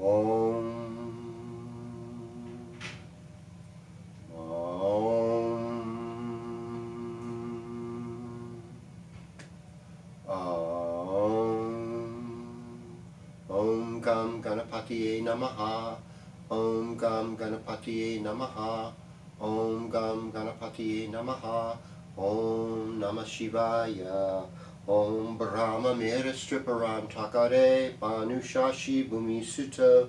Om. Om. Om Gam Ganapatiye Namaha. Om Gam Ganapatiye Namaha. Om Gam Ganapatiye Namaha. Om Namah Shivaya. Om Brahma Mera Striparam Takare Banushashi Bhumi Sutta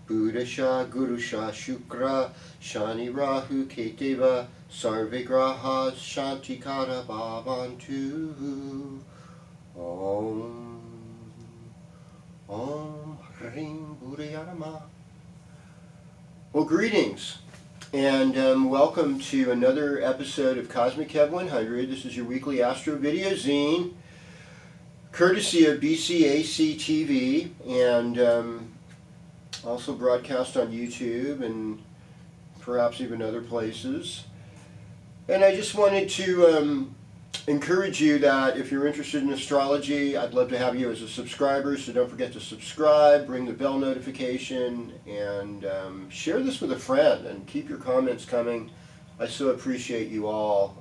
Buddhasha Gurusha Shukra Shani Rahu Keteva Sarve Grahas Shantikara Bhavantu. Om Om Hrim Buddhayama. Well, greetings and welcome to another episode of KozmicKev100. This is your weekly astro video zine, courtesy of BCAC TV, and also broadcast on YouTube and perhaps even other places. And I just wanted to encourage you that if you're interested in astrology, I'd love to have you as a subscriber, so don't forget to subscribe, ring the bell notification, and share this with a friend, and keep your comments coming. I so appreciate you all.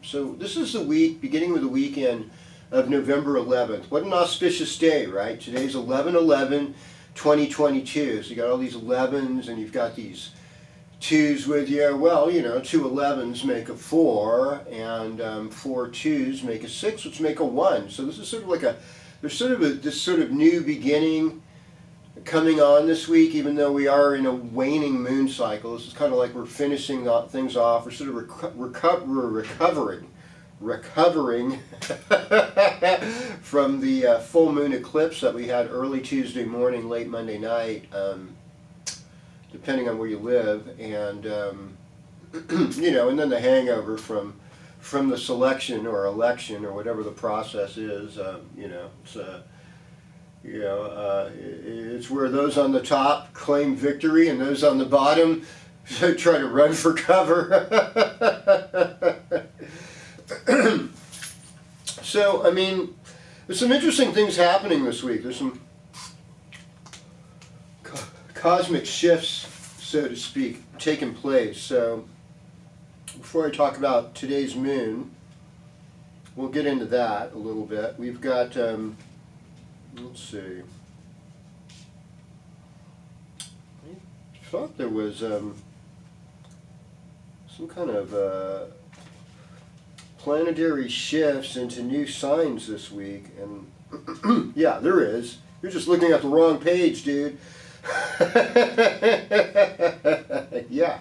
So this is the week, beginning with the weekend of November 11th. What an auspicious day, right? Today's 11/11/2022. So you got all these 11s, and you've got these 2s with you. Well, you know, 2 11s make a 4, and 4 2s make a 6, which make a 1. So this is sort of like there's sort of this sort of new beginning coming on this week, even though we are in a waning moon cycle. This is kind of like we're finishing things off. We're sort of recovering from the full moon eclipse that we had early Tuesday morning, late Monday night, depending on where you live, and you know, and then the hangover from the selection or election or whatever the process is. You know, it's where those on the top claim victory and those on the bottom try to run for cover. So, I mean, there's some interesting things happening this week. There's some cosmic shifts, so to speak, taking place. So before I talk about today's moon, we'll get into that a little bit. We've got, let's see, I thought there was some kind of planetary shifts into new signs this week, and yeah, there is. You're just looking at the wrong page, dude. Yeah.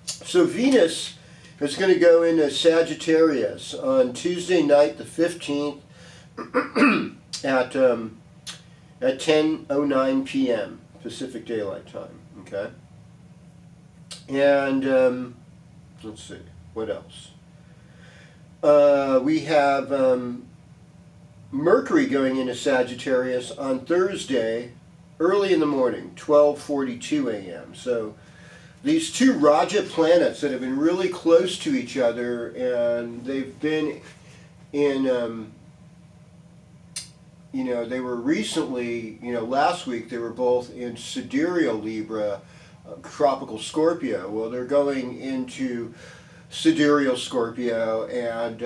So Venus is going to go into Sagittarius on Tuesday night, the 15th, at 10:09 p.m. Pacific Daylight Time. Okay. And let's see, what else? We have Mercury going into Sagittarius on Thursday, early in the morning, 12:42 a.m. So these two Raja planets that have been really close to each other, and they've been in, you know, they were recently, you know, last week they were both in sidereal Libra, tropical Scorpio. Well, they're going into sidereal Scorpio and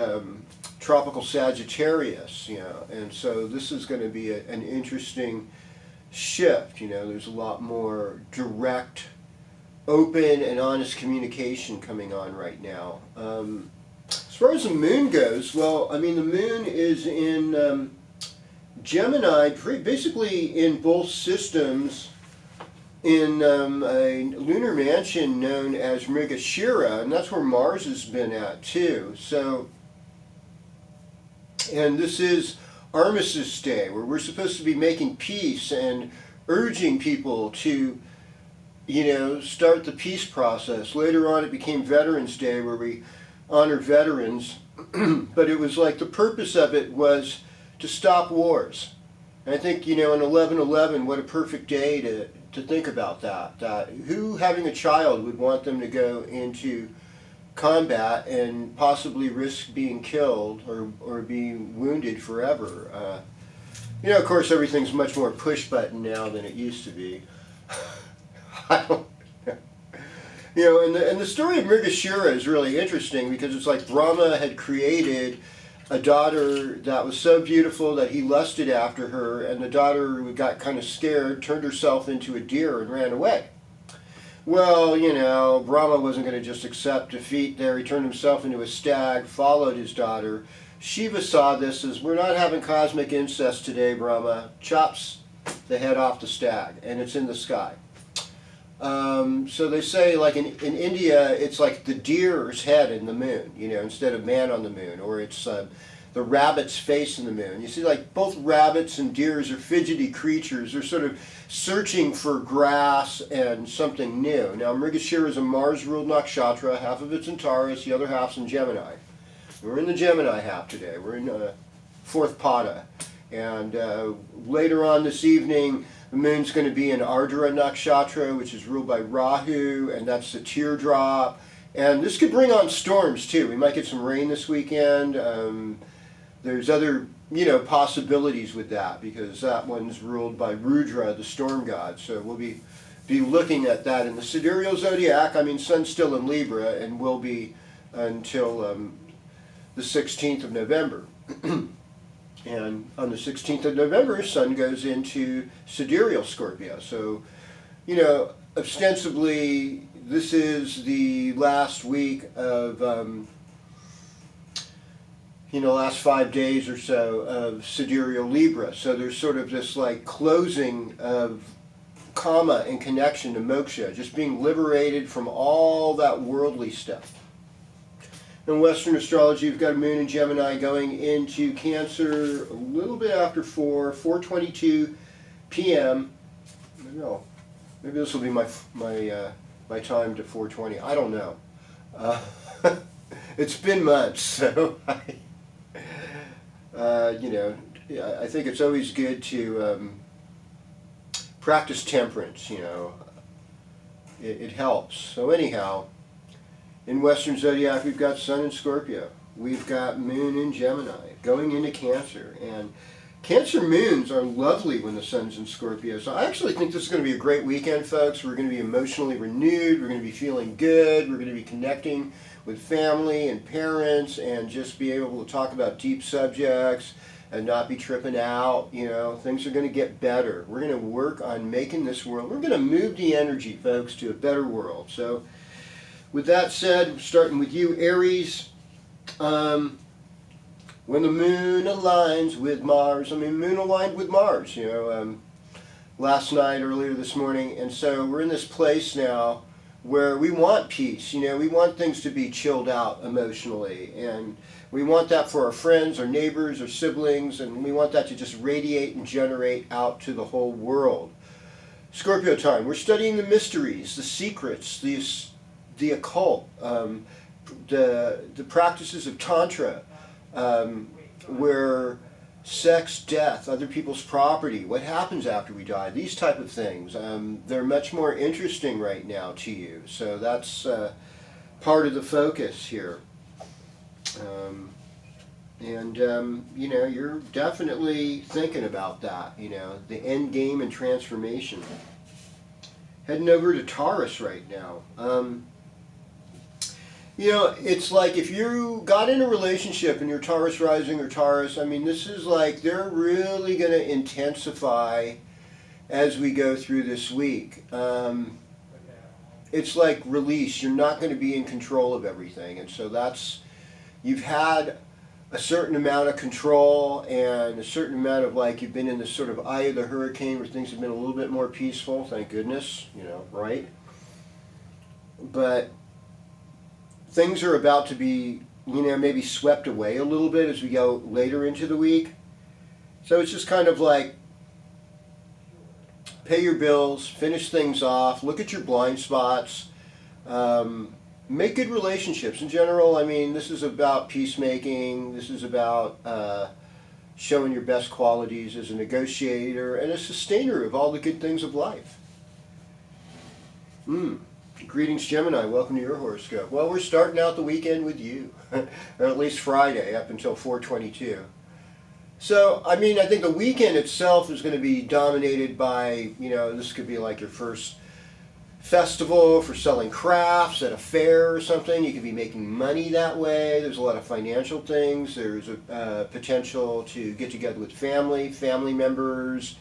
tropical Sagittarius, you know, and so this is going to be an interesting shift. You know, there's a lot more direct, open, and honest communication coming on right now. As far as the moon goes, well, I mean, the moon is in Gemini, basically in both systems, in a lunar mansion known as Mrigashira, and that's where Mars has been at too. So, and this is Armistice Day, where we're supposed to be making peace and urging people to, you know, start the peace process. Later on it became Veterans Day, where we honor veterans, but it was like the purpose of it was to stop wars. And I think, you know, in 11/11, what a perfect day to think about that. That who, having a child, would want them to go into combat and possibly risk being killed or being wounded forever? You know, of course, everything's much more push button now than it used to be. I don't. You know, and the story of Mrigashira is really interesting because it's like Brahma had created a daughter that was so beautiful that he lusted after her, and the daughter got kind of scared, turned herself into a deer, and ran away. Well, you know, Brahma wasn't going to just accept defeat there. He turned himself into a stag, followed his daughter. Shiva saw this as, we're not having cosmic incest today, Brahma. Chops the head off the stag, and it's in the sky. So they say, like in India, it's like the deer's head in the moon, you know, instead of man on the moon, or it's the rabbit's face in the moon. You see, like both rabbits and deers are fidgety creatures. They're sort of searching for grass and something new. Now, Mrigashira is a Mars-ruled nakshatra. Half of it's in Taurus, the other half's in Gemini. We're in the Gemini half today. We're in fourth pada. And later on this evening, the moon's going to be in Ardra nakshatra, which is ruled by Rahu, and that's the teardrop. And this could bring on storms too. We might get some rain this weekend. There's other, you know, possibilities with that because that one's ruled by Rudra, the storm god. So we'll be looking at that in the sidereal zodiac. I mean, Sun's still in Libra and will be until the 16th of November. And on the 16th of November, Sun goes into sidereal Scorpio. So, you know, ostensibly, this is the last week of, you know, last 5 days or so of sidereal Libra. So there's sort of this like closing of karma and connection to moksha, just being liberated from all that worldly stuff. In Western astrology, you've got a moon in Gemini going into Cancer a little bit after 4:22 p.m. Maybe this will be my time to 4:20. I don't know. It's been months, so you know, I think it's always good to practice temperance. You know, it helps. So anyhow. In Western Zodiac, we've got Sun in Scorpio. We've got Moon in Gemini, going into Cancer. And Cancer moons are lovely when the Sun's in Scorpio. So I actually think this is going to be a great weekend, folks. We're going to be emotionally renewed. We're going to be feeling good. We're going to be connecting with family and parents and just be able to talk about deep subjects and not be tripping out. You know, things are going to get better. We're going to work on making this world. We're going to move the energy, folks, to a better world. So with that said, starting with you, Aries, when the moon aligns with Mars, moon aligned with Mars, you know, last night, earlier this morning, and so we're in this place now where we want peace, you know, we want things to be chilled out emotionally, and we want that for our friends, our neighbors, our siblings, and we want that to just radiate and generate out to the whole world. Scorpio time, we're studying the mysteries, the secrets, the occult, the practices of Tantra, where sex, death, other people's property, what happens after we die, these type of things, they're much more interesting right now to you. So that's part of the focus here. You know, you're definitely thinking about that, you know, the end game and transformation. Heading over to Taurus right now. You know, it's like if you got in a relationship and you're Taurus rising or Taurus, this is like they're really going to intensify as we go through this week. It's like release. You're not going to be in control of everything. And so you've had a certain amount of control and a certain amount of you've been in this sort of eye of the hurricane where things have been a little bit more peaceful, thank goodness, right? But things are about to be, maybe swept away a little bit as we go later into the week. So it's just kind of like, pay your bills, finish things off, look at your blind spots, make good relationships. In general, this is about peacemaking, this is about showing your best qualities as a negotiator and a sustainer of all the good things of life. Greetings, Gemini. Welcome to your horoscope. Well, we're starting out the weekend with you, or at least Friday up until 4:22. So, I mean, I think the weekend itself is going to be dominated by, this could be like your first festival for selling crafts at a fair or something. You could be making money that way. There's a lot of financial things. There's a potential to get together with family members,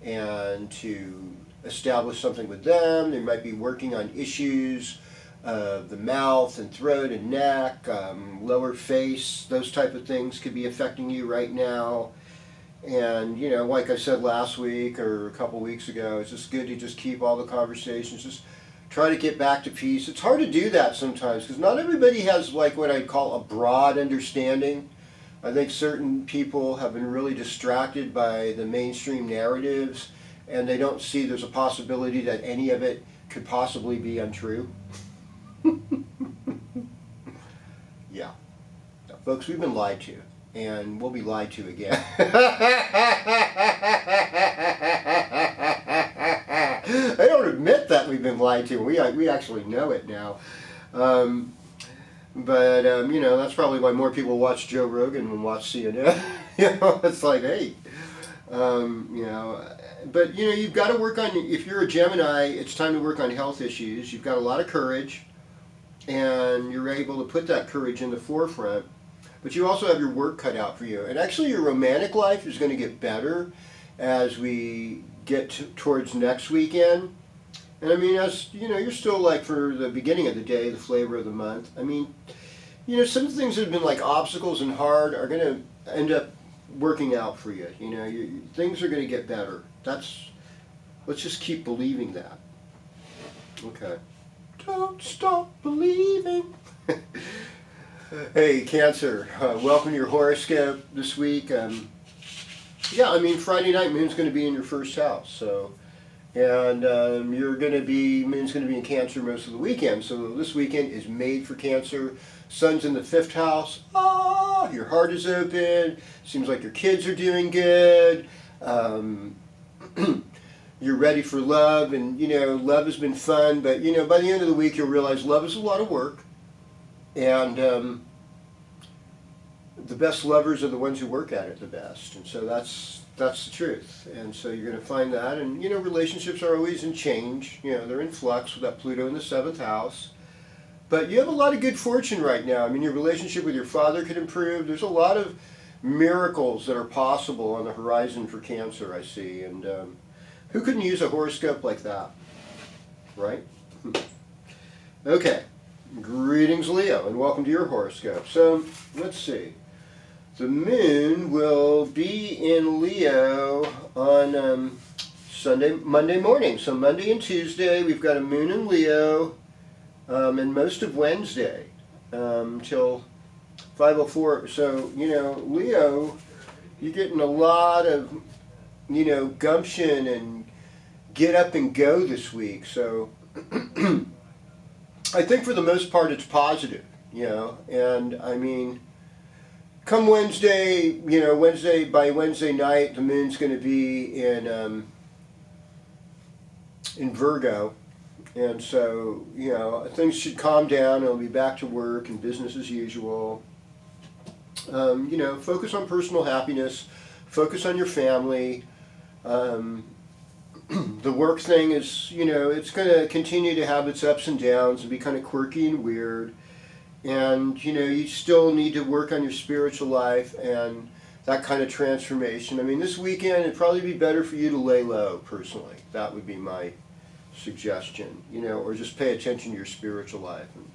and to establish something with them. They might be working on issues of the mouth and throat and neck, lower face. Those type of things could be affecting you right now. And, like I said last week or a couple weeks ago, it's just good to just keep all the conversations, just try to get back to peace. It's hard to do that sometimes because not everybody has like what I'd call a broad understanding. I think certain people have been really distracted by the mainstream narratives, and they don't see there's a possibility that any of it could possibly be untrue. Yeah. Now, folks, we've been lied to. And we'll be lied to again. I don't admit that we've been lied to. We actually know it now. But that's probably why more people watch Joe Rogan than watch CNN. It's like, hey, But, you've got to work on, if you're a Gemini, it's time to work on health issues. You've got a lot of courage, and you're able to put that courage in the forefront. But you also have your work cut out for you. And actually your romantic life is going to get better as we get towards next weekend. And I mean, as you're still like for the beginning of the day, the flavor of the month. I mean, some things that have been like obstacles and hard are going to end up working out for you. Things are going to get better. Let's just keep believing that. Okay. Don't stop believing. Hey, Cancer, welcome to your horoscope this week. Friday night, Moon's going to be in your first house, so, and moon's going to be in Cancer most of the weekend, so this weekend is made for Cancer. Sun's in the 5th house. Your heart is open. Seems like your kids are doing good. You're ready for love, and love has been fun, but by the end of the week, you'll realize love is a lot of work. And the best lovers are the ones who work at it the best, and so that's the truth. And so you're going to find that, and relationships are always in change. They're in flux with that Pluto in the 7th house. But you have a lot of good fortune right now. I mean, your relationship with your father could improve. There's a lot of miracles that are possible on the horizon for Cancer, I see. And who couldn't use a horoscope like that, right? Okay. Greetings, Leo, and welcome to your horoscope. So, let's see. The moon will be in Leo on Monday morning. So Monday and Tuesday, we've got a moon in Leo, and most of Wednesday till 5:04. So, Leo, you're getting a lot of, gumption and get up and go this week. So, I think for the most part it's positive, and I mean, come Wednesday, by Wednesday night, the moon's going to be in Virgo, and so, things should calm down. It'll be back to work and business as usual. Focus on personal happiness, focus on your family. The work thing is, it's going to continue to have its ups and downs and be kind of quirky and weird. And, you still need to work on your spiritual life and that kind of transformation. I mean, this weekend, it'd probably be better for you to lay low, personally. That would be my suggestion, or just pay attention to your spiritual life. And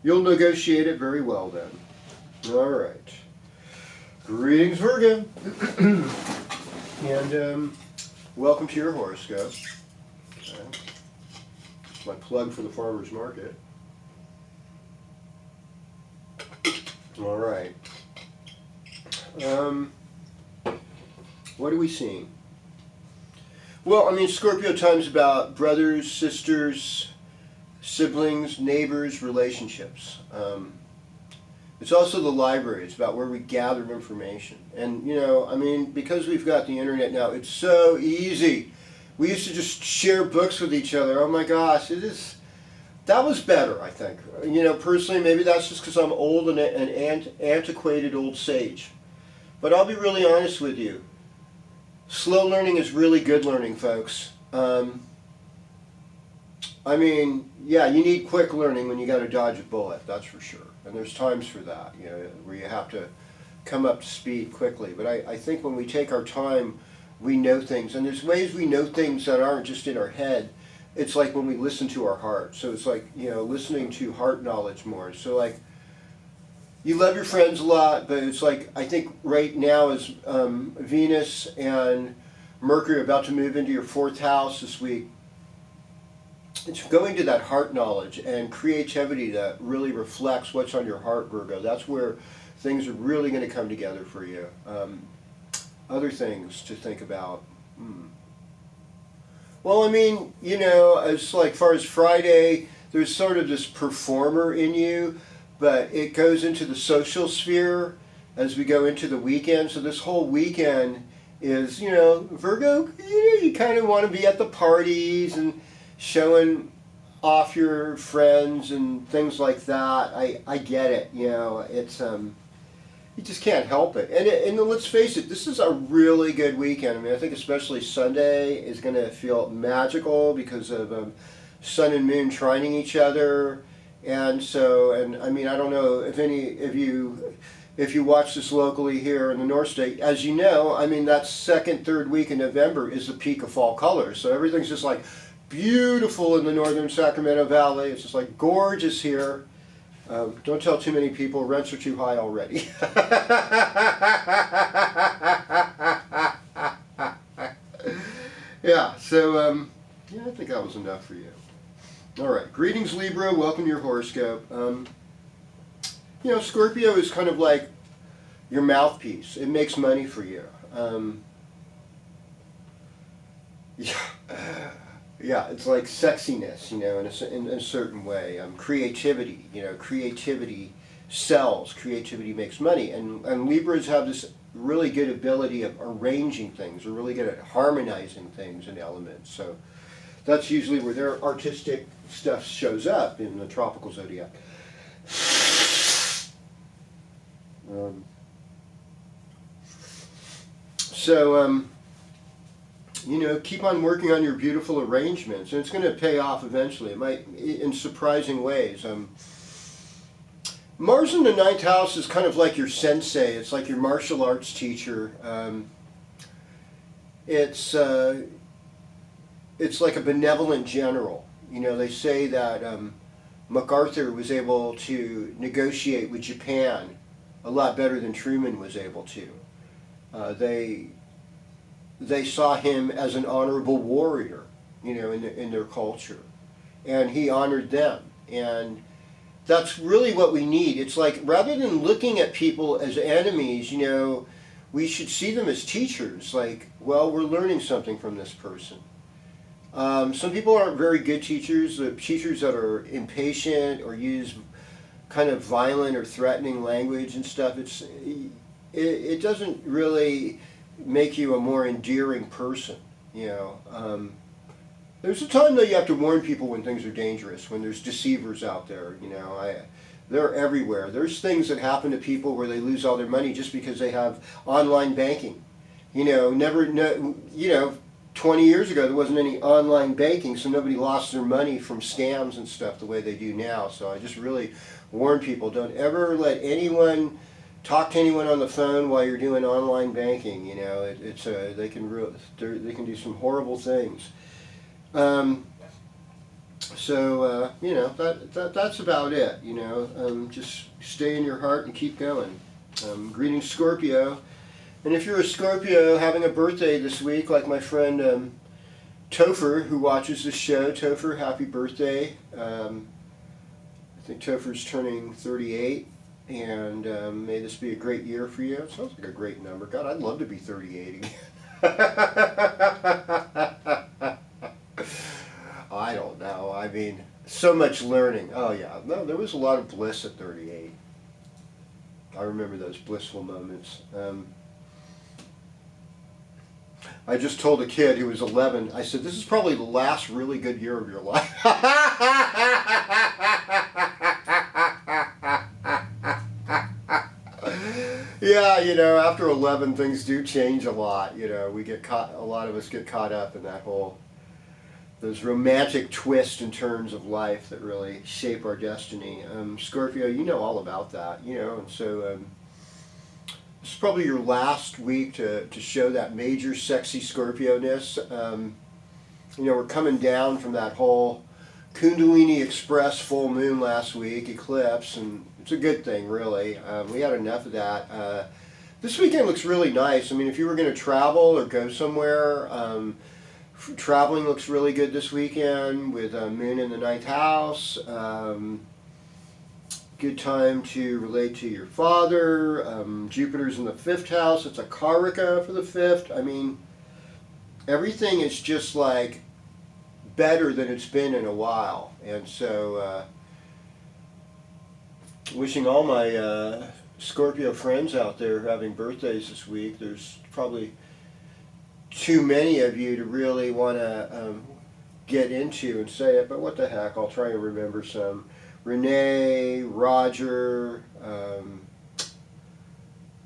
you'll negotiate it very well then. All right. Greetings, Virgo. And, welcome to your horoscope. Okay. My plug for the farmer's market. All right. What are we seeing? Well, I mean, Scorpio time's about brothers, sisters, siblings, neighbors, relationships. It's also the library. It's about where we gather information. And, because we've got the internet now, it's so easy. We used to just share books with each other. Oh my gosh, that was better, I think. Personally, maybe that's just because I'm old and an antiquated old sage. But I'll be really honest with you. Slow learning is really good learning, folks. I mean, yeah, you need quick learning when you got to dodge a bullet, that's for sure. And there's times for that, you know, where you have to come up to speed quickly. But I think when we take our time, we know things. And there's ways we know things that aren't just in our head. It's like when we listen to our heart. So it's like, you know, listening to heart knowledge more. So like, you love your friends a lot, but it's like, I think right now is Venus and Mercury about to move into your 4th house this week. It's going to that heart knowledge and creativity that really reflects what's on your heart, Virgo. That's where things are really going to come together for you. Other things to think about. Well, I mean, you know, as like far as Friday, there's sort of this performer in you, but it goes into the social sphere as we go into the weekend. So this whole weekend is, you know, Virgo, you kind of want to be at the parties and showing off your friends and things like that. I get it, you know, it's you just can't help it. And let's face it, this is a really good weekend. I mean, I think especially Sunday is going to feel magical because of sun and moon trining each other. And so, and I mean, I don't know if any of you, if you watch this locally here in the North State, as you know, I mean, that 2nd, 3rd week in November is the peak of fall colors. So everything's just like beautiful in the northern Sacramento Valley. It's just like gorgeous here. Don't tell too many people, rents are too high already. Yeah, so yeah, I think that was enough for you. All right, greetings Libra, welcome to your horoscope. You know, Scorpio is kind of like your mouthpiece. It makes money for you. Yeah, it's like sexiness, you know, in a certain way. Creativity, you know, creativity sells. Creativity makes money. And Libras have this really good ability of arranging things. They're really good at harmonizing things and elements. So that's usually where their artistic stuff shows up in the tropical zodiac. You know, keep on working on your beautiful arrangements, and it's going to pay off eventually. It might, in surprising ways. Mars in the 9th house is kind of like your sensei. It's like your martial arts teacher. It's like a benevolent general. You know, they say that MacArthur was able to negotiate with Japan a lot better than Truman was able to. They saw him as an honorable warrior, you know, in their culture. And he honored them. And that's really what we need. It's like, rather than looking at people as enemies, you know, we should see them as teachers. Like, well, we're learning something from this person. Some people aren't very good teachers. The teachers that are impatient or use kind of violent or threatening language and stuff, it doesn't really make you a more endearing person, you know. There's a time though you have to warn people when things are dangerous, when there's deceivers out there, you know. They're everywhere. There's things that happen to people where they lose all their money just because they have online banking. You know, 20 years ago there wasn't any online banking, so nobody lost their money from scams and stuff the way they do now. So I just really warn people, don't ever let anyone talk to anyone on the phone while you're doing online banking. You know, they can do some horrible things. You know, that's about it. You know, just stay in your heart and keep going. Greetings, Scorpio. And if you're a Scorpio having a birthday this week, like my friend Topher, who watches this show, Topher, happy birthday. I think Topher's turning 38. And may this be a great year for you. It sounds like a great number. God, I'd love to be 38 again. I don't know. I mean, so much learning. Oh, yeah. No, there was a lot of bliss at 38. I remember those blissful moments. I just told a kid who was 11, I said, this is probably the last really good year of your life. Yeah, after 11, things do change a lot. We get caught. A lot of us get caught up in those romantic twists and turns of life that really shape our destiny. Scorpio, you know all about that. And so this is probably your last week to show that major sexy Scorpio-ness. We're coming down from that whole Kundalini Express full moon last week, eclipse, and it's a good thing, really. We had enough of that. This weekend looks really nice. I mean, if you were going to travel or go somewhere, traveling looks really good this weekend with moon in the 9th house. Good time to relate to your father. Jupiter's in the 5th house. It's a Karaka for the 5th. I mean, everything is just like better than it's been in a while. And so wishing all my Scorpio friends out there having birthdays this week. There's probably too many of you to really want to get into and say it, but what the heck, I'll try and remember some. Renee, Roger,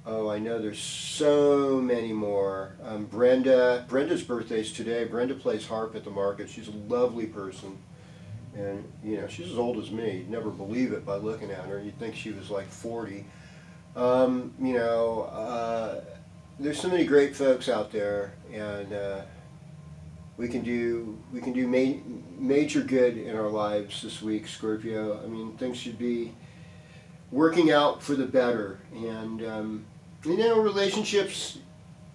I know there's so many more. Brenda's birthday's today. Brenda plays harp at the market. She's a lovely person. And, she's as old as me. You'd never believe it by looking at her. You'd think she was like 40. There's so many great folks out there, and we can do major good in our lives this week, Scorpio. I mean, things should be working out for the better, and relationships,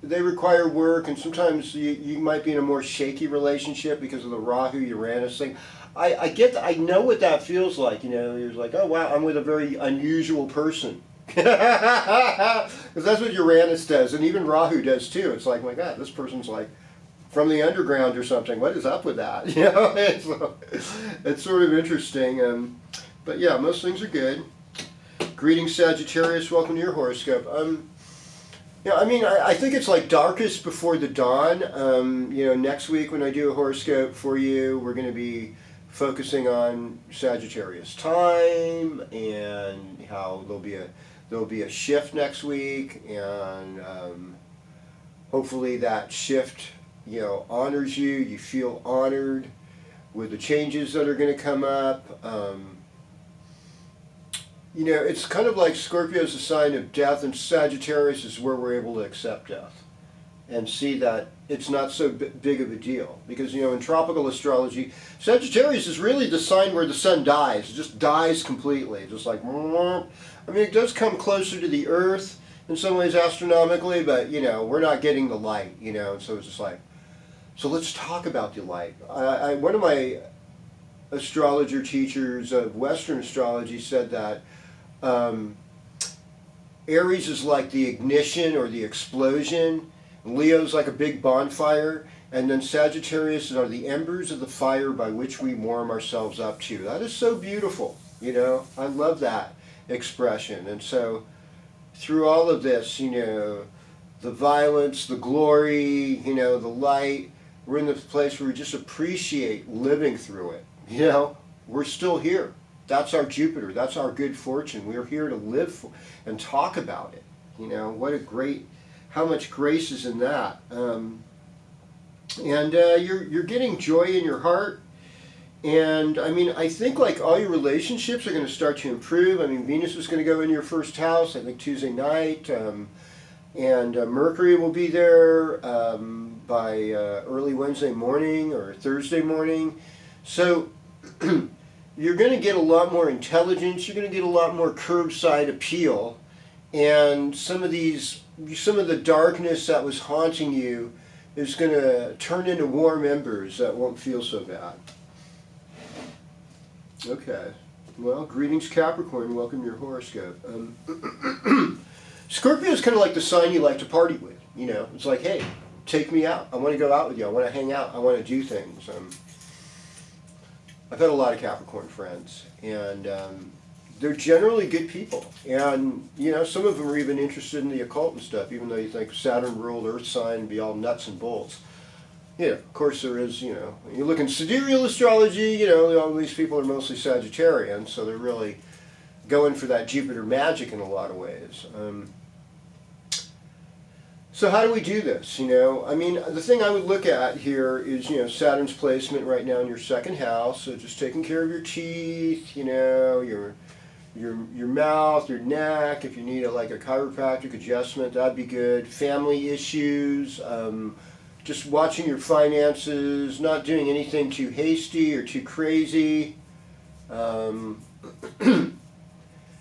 they require work, and sometimes you might be in a more shaky relationship because of the Rahu-Uranus thing. I know what that feels like. You're like, oh wow, I'm with a very unusual person. Because that's what Uranus does, and even Rahu does too. It's like, my God, this person's like from the underground or something. What is up with that? It's sort of interesting. But yeah, most things are good. Greetings, Sagittarius. Welcome to your horoscope. I think it's like darkest before the dawn. Next week when I do a horoscope for you, we're going to be focusing on Sagittarius time and how there'll be a shift next week, and hopefully that shift, honors you. You feel honored with the changes that are going to come up. It's kind of like Scorpio is a sign of death, and Sagittarius is where we're able to accept death and see that it's not so big of a deal. Because, in tropical astrology, Sagittarius is really the sign where the sun dies. It just dies completely. Just like, it does come closer to the Earth in some ways astronomically, but, we're not getting the light, and so it's just like, so let's talk about the light. One of my astrologer teachers of Western astrology said that Aries is like the ignition or the explosion, Leo's like a big bonfire, and then Sagittarius are the embers of the fire by which we warm ourselves up to. That is so beautiful, I love that expression. And so through all of this, the violence, the glory, the light, we're in this place where we just appreciate living through it. We're still here. That's our Jupiter. That's our good fortune. We're here to live and talk about it. How much grace is in that. You're getting joy in your heart. And I think like all your relationships are going to start to improve. Venus is going to go in your first house, I think Tuesday night. And Mercury will be there by early Wednesday morning or Thursday morning. So you're going to get a lot more intelligence. You're going to get a lot more curbside appeal. And some of the darkness that was haunting you is going to turn into warm embers that won't feel so bad. Okay. Well, greetings, Capricorn. Welcome to your horoscope. Scorpio is kind of like the sign you like to party with. It's like, hey, take me out. I want to go out with you. I want to hang out. I want to do things. I've had a lot of Capricorn friends, and they're generally good people. And, some of them are even interested in the occult and stuff, even though you think Saturn ruled Earth sign and be all nuts and bolts. Of course there is, you look in sidereal astrology, all these people are mostly Sagittarian, so they're really going for that Jupiter magic in a lot of ways. So how do we do this? You know, I mean, the thing I would look at here is, you know, Saturn's placement right now in your second house. So just taking care of your teeth, you know, your mouth, your neck. If you need like a chiropractic adjustment, that'd be good. Family issues, just watching your finances, not doing anything too hasty or too crazy.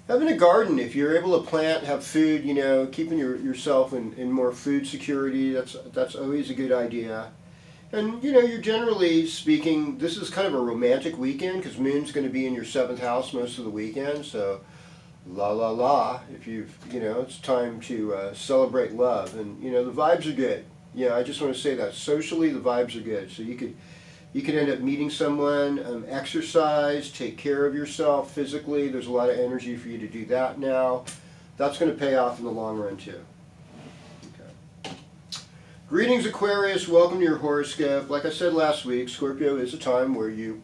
Having a garden, if you're able to plant, have food, you know, keeping yourself in more food security, that's always a good idea. And, you know, you're generally speaking, this is kind of a romantic weekend because Moon's going to be in your 7th house most of the weekend. So, la la la, if you know, it's time to celebrate love. And, you know, the vibes are good. Yeah, I just want to say that. Socially, the vibes are good. So you could end up meeting someone, exercise, take care of yourself physically. There's a lot of energy for you to do that now. That's going to pay off in the long run too. Okay. Greetings, Aquarius. Welcome to your horoscope. Like I said last week, Scorpio is a time where you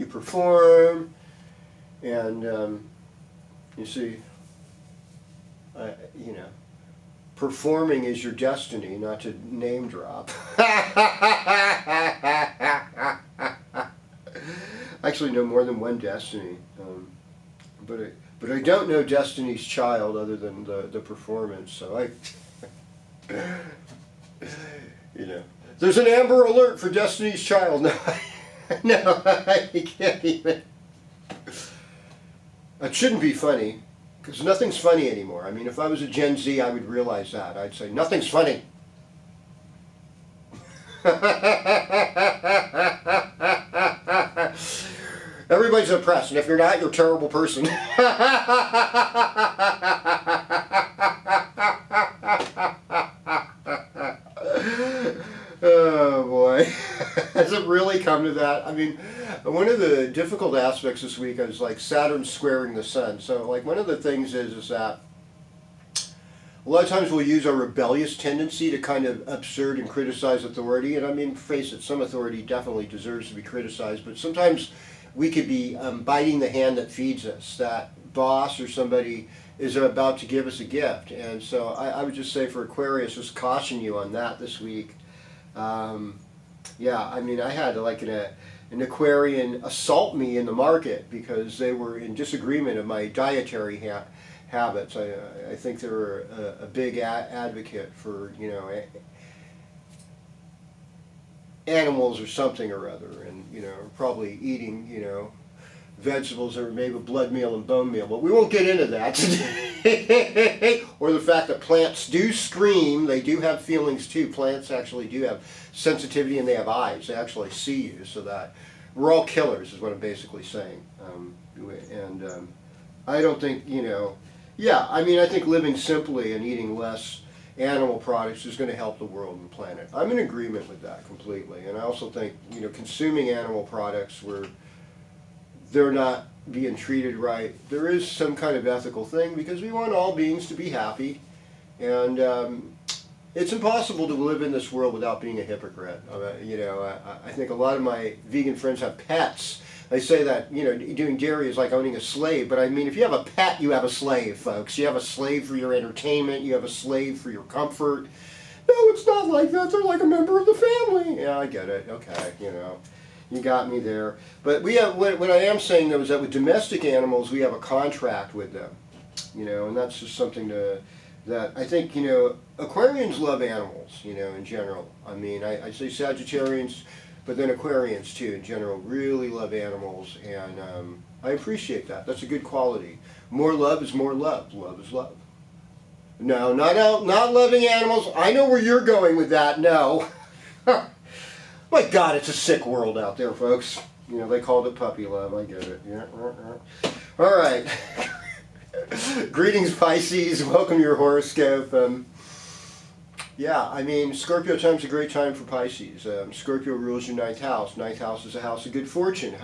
perform, and you see, you know, performing is your destiny, not to name drop. Actually, no more than one destiny, but I don't know Destiny's Child other than the performance. So you know, there's an Amber Alert for Destiny's Child. No, no, I can't even. It shouldn't be funny. Because nothing's funny anymore. I mean, if I was a Gen Z, I would realize that. I'd say, nothing's funny. Everybody's oppressed, and if you're not, you're a terrible person. Oh boy. Has it really come to that? I mean, one of the difficult aspects this week is like Saturn squaring the Sun. So like one of the things is that a lot of times we'll use our rebellious tendency to kind of absurd and criticize authority. And I mean, face it, some authority definitely deserves to be criticized, but sometimes we could be biting the hand that feeds us. That boss or somebody is about to give us a gift. And so I would just say for Aquarius, just caution you on that this week. Yeah, I mean, I had like an Aquarian assault me in the market because they were in disagreement of my dietary habits. I think they were a big advocate for, you know, animals or something or other, and, you know, probably eating, you know, vegetables that are made with blood meal and bone meal. But we won't get into that today. Or the fact that plants do scream. They do have feelings too. Plants actually do have sensitivity, and they have eyes. They actually see you. So that we're all killers is what I'm basically saying. I don't think, you know, yeah, I mean, I think living simply and eating less animal products is going to help the world and planet. I'm in agreement with that completely. And I also think, you know, consuming animal products where they're not being treated right, there is some kind of ethical thing because we want all beings to be happy. And it's impossible to live in this world without being a hypocrite. You know, I think a lot of my vegan friends have pets. They say that, you know, doing dairy is like owning a slave, but I mean, if you have a pet, you have a slave, folks. You have a slave for your entertainment, you have a slave for your comfort. No, it's not like that. They're like a member of the family. Yeah, I get it. Okay, you know, you got me there. But we have, what I am saying though is that with domestic animals, we have a contract with them, you know, and that's just something that I think, you know, Aquarians love animals, you know, in general. I mean, I say Sagittarians, but then Aquarians too, in general, really love animals, and I appreciate that. That's a good quality. More love is more love. Love is love. No, not loving animals. I know where you're going with that. No. My God, it's a sick world out there, folks. You know, they called it puppy love. I get it. Yeah. All right. Greetings, Pisces. Welcome to your horoscope. Yeah, I mean, Scorpio time's a great time for Pisces. Scorpio rules your 9th house. 9th house is a house of good fortune.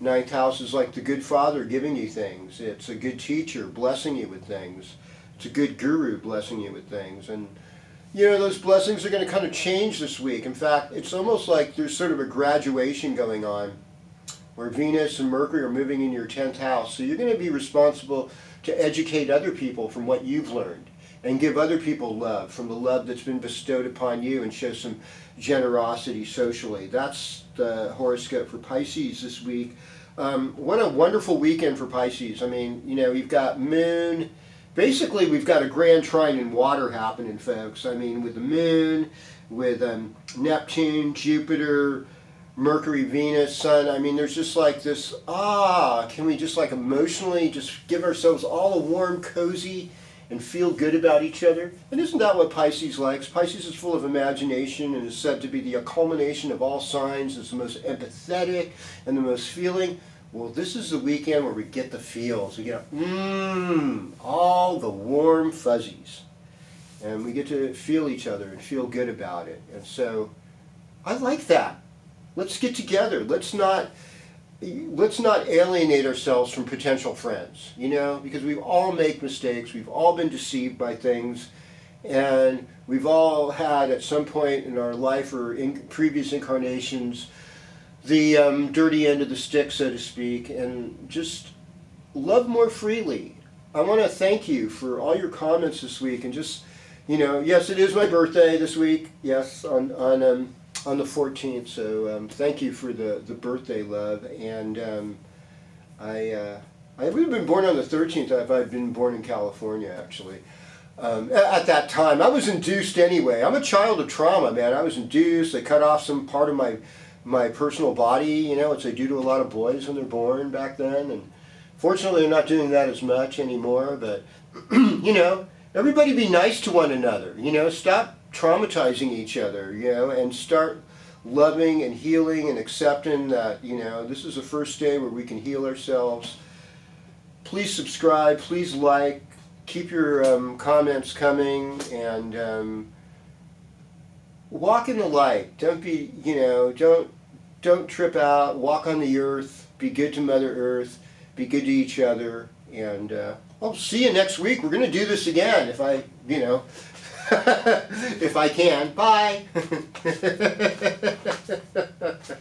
9th house is like the good father giving you things. It's a good teacher blessing you with things. It's a good guru blessing you with things. And, you know, those blessings are going to kind of change this week. In fact, it's almost like there's sort of a graduation going on where Venus and Mercury are moving in your 10th house. So you're going to be responsible to educate other people from what you've learned. and give other people love from the love that's been bestowed upon you, and show some generosity socially. That's the horoscope for Pisces this week. What a wonderful weekend for Pisces. I mean, you know, we've got moon. Basically, we've got a grand trine in water happening, folks. I mean, with the moon, with Neptune, Jupiter, Mercury, Venus, Sun. I mean, there's just like this, can we just like emotionally just give ourselves all a warm, cozy, and feel good about each other? And isn't that what Pisces likes? Pisces is full of imagination and is said to be the culmination of all signs. It's the most empathetic and the most feeling. Well, this is the weekend where we get the feels. We get all the warm fuzzies. And we get to feel each other and feel good about it. And so, I like that. Let's get together. Let's not alienate ourselves from potential friends, you know, because we all make mistakes. We've all been deceived by things, and we've all had at some point in our life or in previous incarnations the dirty end of the stick, so to speak, and just love more freely. I want to thank you for all your comments this week, and just, you know, yes, it is my birthday this week. Yes, on the 14th. So thank you for the birthday love. And I would have been born on the 13th if I'd been born in California, actually. At that time, I was induced anyway. I'm a child of trauma, man. I was induced. They cut off some part of my personal body, you know, which they do to a lot of boys when they're born back then. And fortunately, they're not doing that as much anymore. But, you know, everybody be nice to one another. You know, stop traumatizing each other, you know, and start loving and healing and accepting that, you know, this is the first day where we can heal ourselves. Please subscribe, please like, keep your comments coming, and walk in the light. Don't be, you know, don't trip out. Walk on the earth. Be good to Mother Earth. Be good to each other. And I'll see you next week. We're going to do this again if I, you know, if I can. Bye.